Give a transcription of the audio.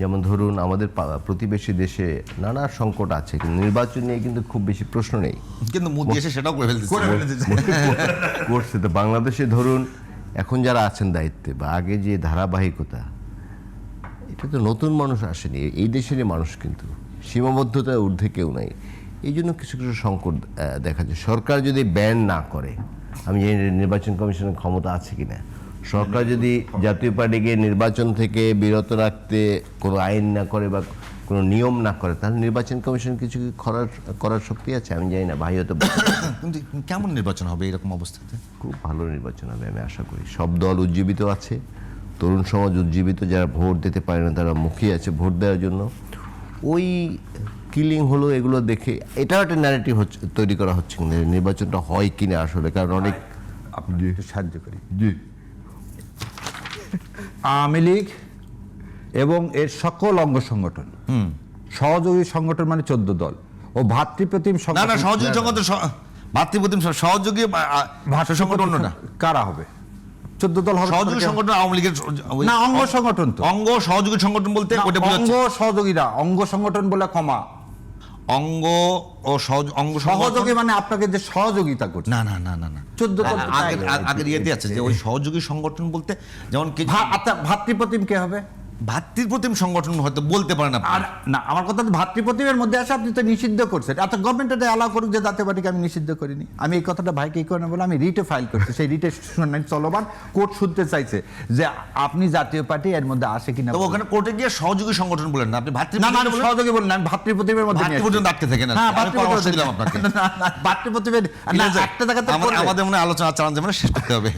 যেমন ধরুন আমাদের প্রতিবেশী দেশে নানা সংকট আছে, কিন্তু নির্বাচন নিয়ে কিন্তু খুব বেশি প্রশ্ন নেই, কিন্তু মোদি এসে সেটাও করে ফেলতেছে। করছে। তো বাংলাদেশে ধরুন এখন যারা আছেন দায়িত্বে বা আগে যে ধারাবাহিকতা, এটা তো নতুন মানুষ আসেনি, এই দেশেরই মানুষ, কিন্তু সীমাবদ্ধতার ঊর্ধ্বে কেউ নাই। এই জন্য কিছু কিছু সংকট দেখা যায়। সরকার যদি ব্যান না করে, আমি জানি না নির্বাচন কমিশনের ক্ষমতা আছে কিনা, সরকার যদি জাতীয় পার্টিকে নির্বাচন থেকে বিরত রাখতে কোনো আইন না করে বা কোনো নিয়ম না করে, তাহলে নির্বাচন কমিশন কিছু করার শক্তি আছে, আমি জানি না। ভাই হয়তো কিন্তু কেমন নির্বাচন হবে এরকম অবস্থাতে? খুব ভালো নির্বাচন হবে আমি আশা করি। সব দল উজ্জীবিত আছে, তরুণ সমাজ উজ্জীবিত, যারা ভোট দিতে পারে না তারা মুখিয়ে আছে ভোট দেওয়ার জন্য। ওই কিলিং হলো এগুলো দেখে এটাও একটা ন্যারেটিভ তৈরি করা হচ্ছে নির্বাচনটা হয় কিনা আসলে, কারণ অনেক আপনাকে একটু সাহায্য করি। জি আওয়ামী লীগ এবং এর সকল অঙ্গ সংগঠন, সহযোগী সংগঠন মানে 14 দল ও ভাতৃপ্রতিম না সংগঠন। সহযোগী সংগঠন, ভাতৃপ্রতিম সহযোগী সংগঠন না, কারা হবে? 14 দল হবে। সহযোগী সংগঠন আওয়ামী লীগের না, অঙ্গ সংগঠন তো। অঙ্গ সহযোগী সংগঠন বলতে না, ওটা অঙ্গ বোঝাচ্ছে সহযোগীরা, অঙ্গ সংগঠন বলে কমা। অঙ্গ ও অঙ্গ সহযোগী মানে আপনাকে যে সহযোগিতা করছে। না না না না না 14 দল তো তাই। আগের ইয়েতে আছে যে ওই সহযোগী সংগঠন বলতে যেমন আচ্ছা, ভাতৃপ্রতিম কে হবে? ভাতৃপ্রতিম সংগঠন হয়তো বলতে পারে না। আর না, আমার কথা তো ভাতৃপ্রতিমের মধ্যে আসে, আপনি তো নিষিদ্ধ করছেন। আচ্ছা, গভর্নমেন্ট এটা অ্যালাউ করুক যে জাতীয় পার্টিকে আমি নিষিদ্ধ করিনি। আমি এই কথাটা ভাইকে এই করে বলে আমি রিটে ফাইল করছি, সেই রিটে শুনানি চলমান। কোর্ট শুনতে চাইছে যে আপনি জাতীয় পার্টি এর মধ্যে আসে কিনা। তো ওখানে কোর্টে গিয়ে সহযোগী সংগঠন বলেন না, আপনি না, ভাতৃপ্রতিম আমি সহযোগী বলি না, আমি ভাতৃপ্রতিমের মধ্যে নিয়ে ভাতৃপ্রতিম আসছি। রাখতে থাকে না। হ্যাঁ, আমি পরামর্শ দিলাম আপনাকে। ভাতৃপ্রতিমের না, একটা জায়গাতে আমাদের মনে হয় আলোচনা চালান যাবে না, শেষ করতে হবে।